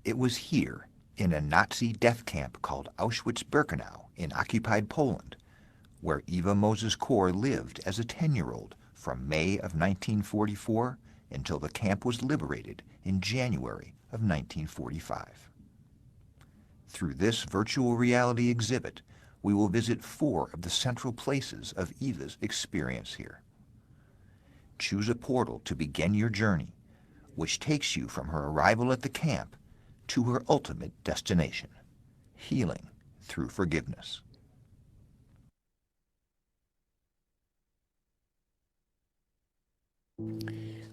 It was here, in a Nazi death camp called Auschwitz-Birkenau in occupied Poland, where Eva Moses Kor lived as a 10-year-old from May of 1944 until the camp was liberated in January of 1945. Through this virtual reality exhibit, we will visit 4 of the central places of Eva's experience here. Choose a portal to begin your journey, which takes you from her arrival at the camp to her ultimate destination, healing through forgiveness.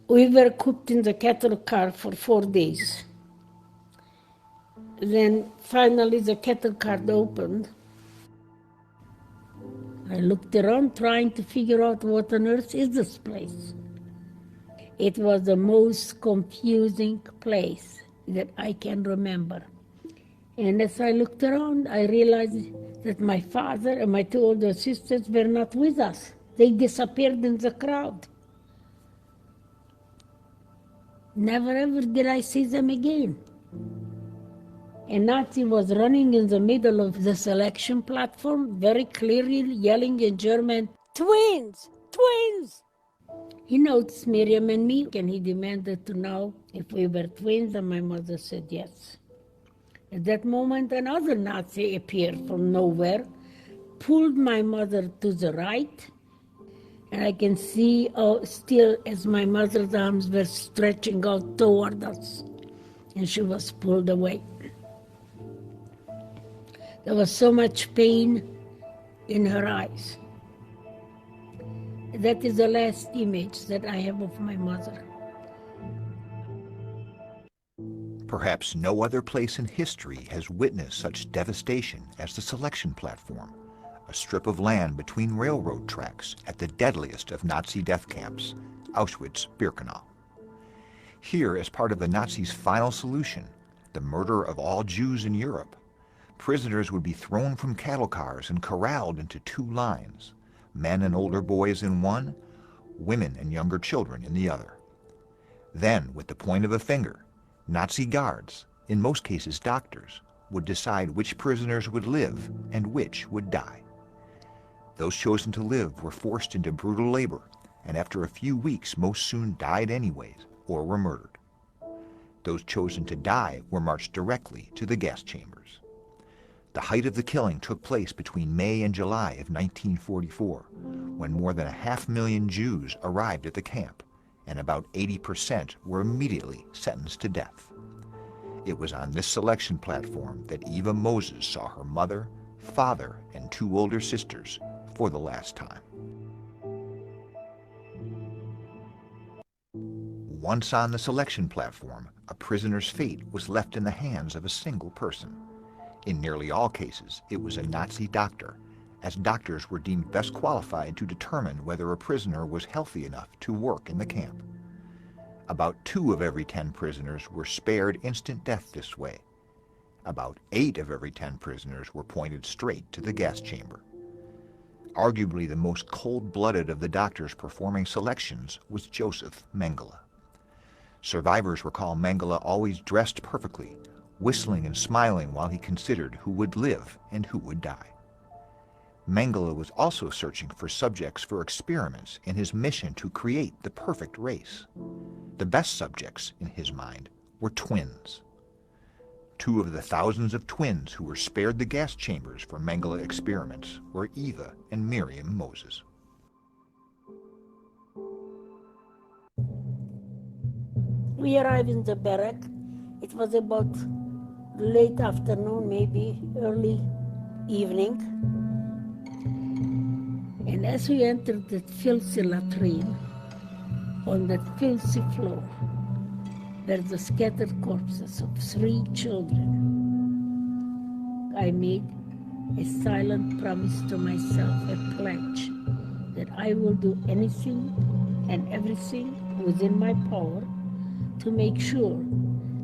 We were cooped in the cattle car for 4 days. Then finally the cattle car opened. I looked around trying to figure out what on earth is this place. It was the most confusing place that I can remember. And as I looked around, I realized that my father and my 2 older sisters were not with us. They disappeared in the crowd. Never ever did I see them again. A Nazi was running in the middle of the selection platform, very clearly yelling in German, "Twins! Twins!" He noticed Miriam and me, and he demanded to know if we were twins, and my mother said yes. At that moment, another Nazi appeared from nowhere, pulled my mother to the right, and I can see still as my mother's arms were stretching out toward us, and she was pulled away. There was so much pain in her eyes. That is the last image that I have of my mother. Perhaps no other place in history has witnessed such devastation as the selection platform, a strip of land between railroad tracks at the deadliest of Nazi death camps, Auschwitz-Birkenau. Here, as part of the Nazis' final solution, the murder of all Jews in Europe, prisoners would be thrown from cattle cars and corralled into 2 lines, men and older boys in one, women and younger children in the other. Then, with the point of a finger, Nazi guards, in most cases doctors, would decide which prisoners would live and which would die. Those chosen to live were forced into brutal labor, and after a few weeks most soon died anyways or were murdered. Those chosen to die were marched directly to the gas chambers. The height of the killing took place between May and July of 1944, when more than 500,000 Jews arrived at the camp, and about 80% were immediately sentenced to death. It was on this selection platform that Eva Moses saw her mother, father, and 2 older sisters for the last time. Once on the selection platform, a prisoner's fate was left in the hands of a single person. In nearly all cases, it was a Nazi doctor, as doctors were deemed best qualified to determine whether a prisoner was healthy enough to work in the camp. About 2 of every 10 prisoners were spared instant death this way. About 8 of every 10 prisoners were pointed straight to the gas chamber. Arguably the most cold-blooded of the doctors performing selections was Joseph Mengele. Survivors recall Mengele always dressed perfectly, whistling and smiling while he considered who would live and who would die. Mengele was also searching for subjects for experiments in his mission to create the perfect race. The best subjects, in his mind, were twins. 2 of the thousands of twins who were spared the gas chambers for Mengele experiments were Eva and Miriam Moses. We arrived in the barrack. It was about late afternoon, maybe early evening. And as we entered that filthy latrine, on that filthy floor, were the scattered corpses of 3 children. I made a silent promise to myself, a pledge, that I will do anything and everything within my power to make sure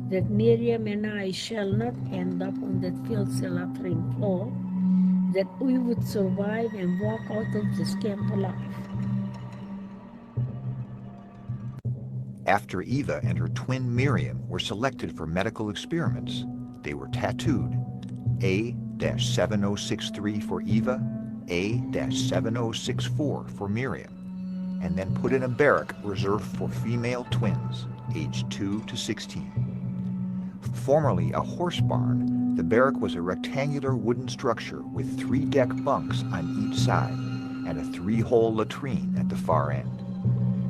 that Miriam and I shall not end up on that filthy latrine floor, that we would survive and walk out of this camp alive. After Eva and her twin Miriam were selected for medical experiments, they were tattooed A-7063 for Eva, A-7064 for Miriam, and then put in a barrack reserved for female twins, aged 2 to 16. Formerly a horse barn, the barrack was a rectangular wooden structure with 3 deck bunks on each side and a 3-hole latrine at the far end.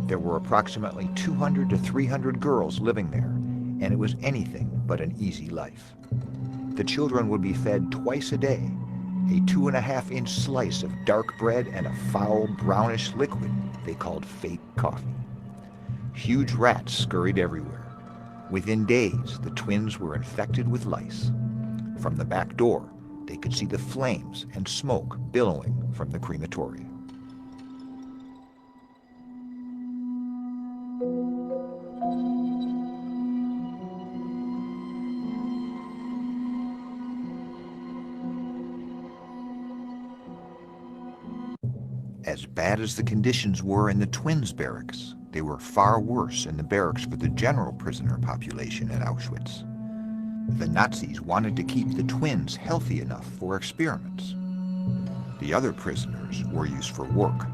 There were approximately 200 to 300 girls living there, and it was anything but an easy life. The children would be fed twice a day, a 2.5-inch slice of dark bread and a foul brownish liquid they called fake coffee. Huge rats scurried everywhere. Within days, the twins were infected with lice. From the back door, they could see the flames and smoke billowing from the crematorium. As bad as the conditions were in the twins' barracks, they were far worse in the barracks for the general prisoner population at Auschwitz. The Nazis wanted to keep the twins healthy enough for experiments. The other prisoners were used for work,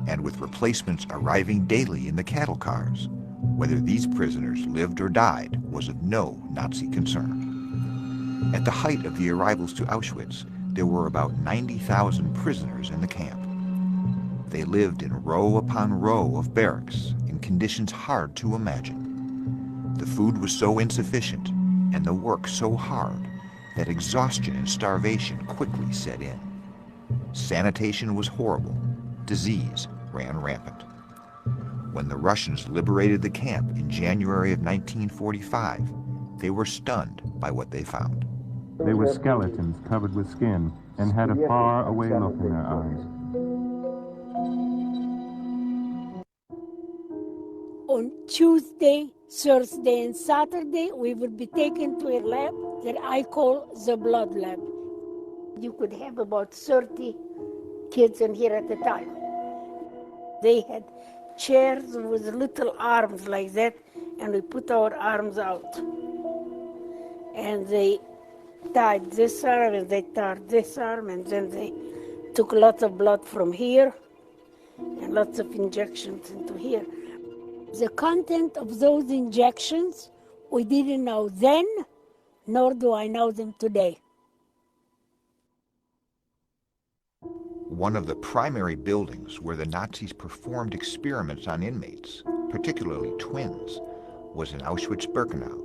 and with replacements arriving daily in the cattle cars, whether these prisoners lived or died was of no Nazi concern. At the height of the arrivals to Auschwitz, there were about 90,000 prisoners in the camp. They lived in row upon row of barracks in conditions hard to imagine. The food was so insufficient and the work so hard that exhaustion and starvation quickly set in. Sanitation was horrible. Disease ran rampant. When the Russians liberated the camp in January of 1945, they were stunned by what they found. They were skeletons covered with skin and had a far-away look in their eyes. On Tuesday, Thursday, and Saturday, we would be taken to a lab that I call the blood lab. You could have about 30 kids in here at a time. They had chairs with little arms like that, and we put our arms out. And they tied this arm, and they tied this arm, and then they took lots of blood from here, and lots of injections into here. The content of those injections, we didn't know then, nor do I know them today. One of the primary buildings where the Nazis performed experiments on inmates, particularly twins, was in Auschwitz-Birkenau,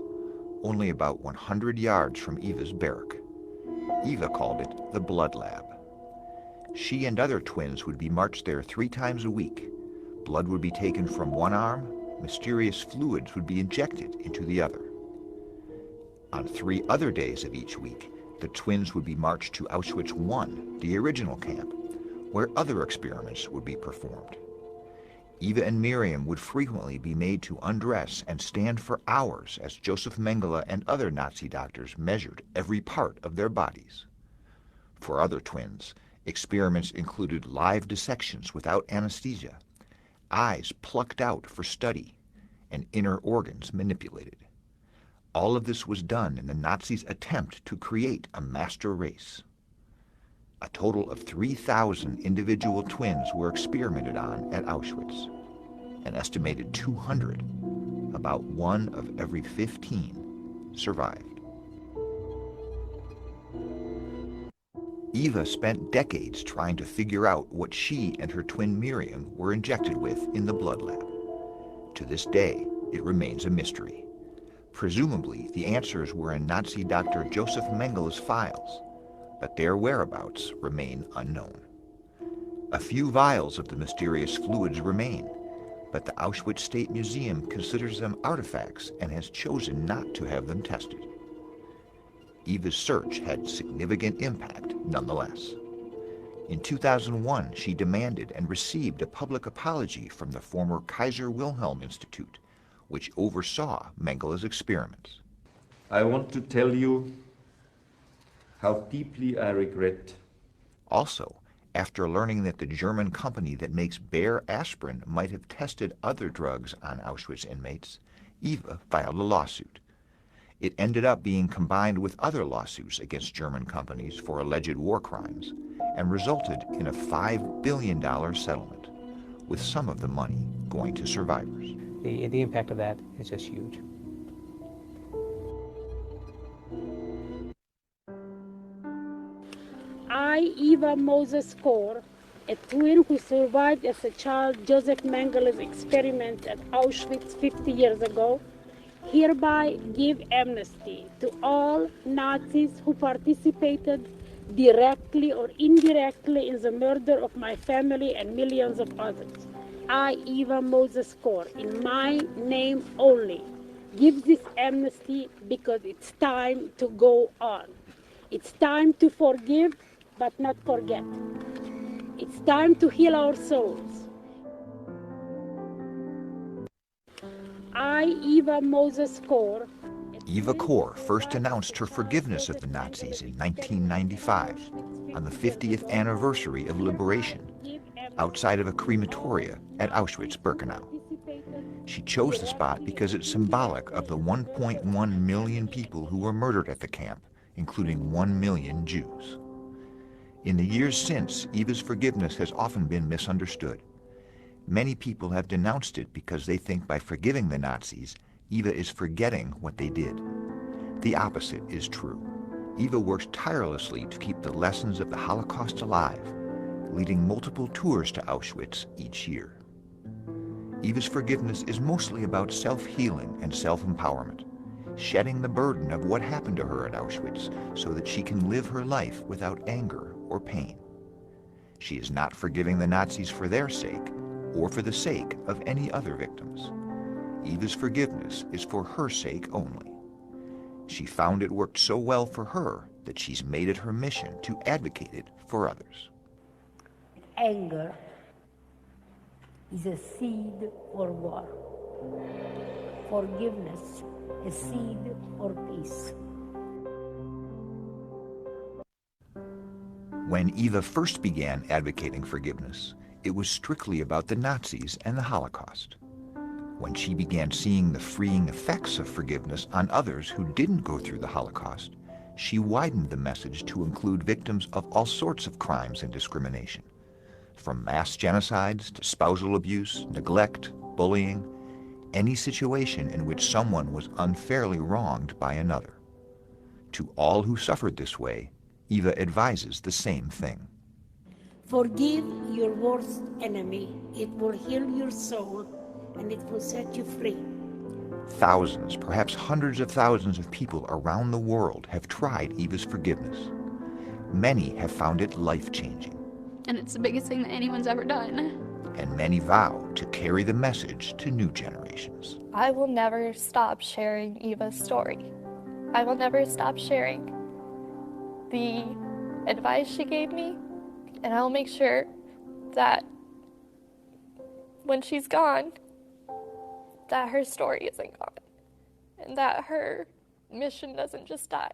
only about 100 yards from Eva's barrack. Eva called it the blood lab. She and other twins would be marched there 3 times a week. Blood would be taken from one arm, mysterious fluids would be injected into the other. On 3 other days of each week, the twins would be marched to Auschwitz I, the original camp, where other experiments would be performed. Eva and Miriam would frequently be made to undress and stand for hours as Joseph Mengele and other Nazi doctors measured every part of their bodies. For other twins, experiments included live dissections without anesthesia, eyes plucked out for study, and inner organs manipulated. All of this was done in the Nazis' attempt to create a master race. A total of 3,000 individual twins were experimented on at Auschwitz. An estimated 200, about 1 of every 15, survived. Eva spent decades trying to figure out what she and her twin Miriam were injected with in the blood lab. To this day, it remains a mystery. Presumably, the answers were in Nazi Dr. Joseph Mengele's files, but their whereabouts remain unknown. A few vials of the mysterious fluids remain, but the Auschwitz State Museum considers them artifacts and has chosen not to have them tested. Eva's search had significant impact nonetheless. In 2001, she demanded and received a public apology from the former Kaiser Wilhelm Institute, which oversaw Mengele's experiments. I want to tell you how deeply I regret. Also, After learning that the German company that makes Bayer aspirin might have tested other drugs on Auschwitz inmates, Eva filed a lawsuit. It ended up being combined with other lawsuits against German companies for alleged war crimes and resulted in a $5 billion settlement, with some of the money going to survivors. The impact of that is just huge. I, Eva Moses Kor, a twin who survived as a child Joseph Mengele's experiments at Auschwitz 50 years ago, hereby give amnesty to all Nazis who participated directly or indirectly in the murder of my family and millions of others. I, Eva Moses Kor, in my name only, give this amnesty because it's time to go on. It's time to forgive, but not forget. It's time to heal our souls. I, Eva Moses Kor. Eva Kor first announced her forgiveness of the Nazis in 1995, on the 50th anniversary of liberation, outside of a crematoria at Auschwitz-Birkenau. She chose the spot because it's symbolic of the 1.1 million people who were murdered at the camp, including 1 million Jews. In the years since, Eva's forgiveness has often been misunderstood. Many people have denounced it because they think by forgiving the Nazis, Eva is forgetting what they did. The opposite is true. Eva works tirelessly to keep the lessons of the Holocaust alive, leading multiple tours to Auschwitz each year. Eva's forgiveness is mostly about self-healing and self-empowerment, shedding the burden of what happened to her at Auschwitz so that she can live her life without anger or pain. She is not forgiving the Nazis for their sake or for the sake of any other victims. Eva's forgiveness is for her sake only. She found it worked so well for her that she's made it her mission to advocate it for others. Anger is a seed for war. Forgiveness, a seed for peace. When Eva first began advocating forgiveness, it was strictly about the Nazis and the Holocaust. When she began seeing the freeing effects of forgiveness on others who didn't go through the Holocaust, she widened the message to include victims of all sorts of crimes and discrimination, from mass genocides to spousal abuse, neglect, bullying, any situation in which someone was unfairly wronged by another. To all who suffered this way, Eva advises the same thing. Forgive your worst enemy. It will heal your soul and it will set you free. Thousands, perhaps hundreds of thousands of people around the world have tried Eva's forgiveness. Many have found it life-changing. And it's the biggest thing that anyone's ever done. And many vow to carry the message to new generations. I will never stop sharing Eva's story. I will never stop sharing the advice she gave me, and I'll make sure that when she's gone, that her story isn't gone, and that her mission doesn't just die.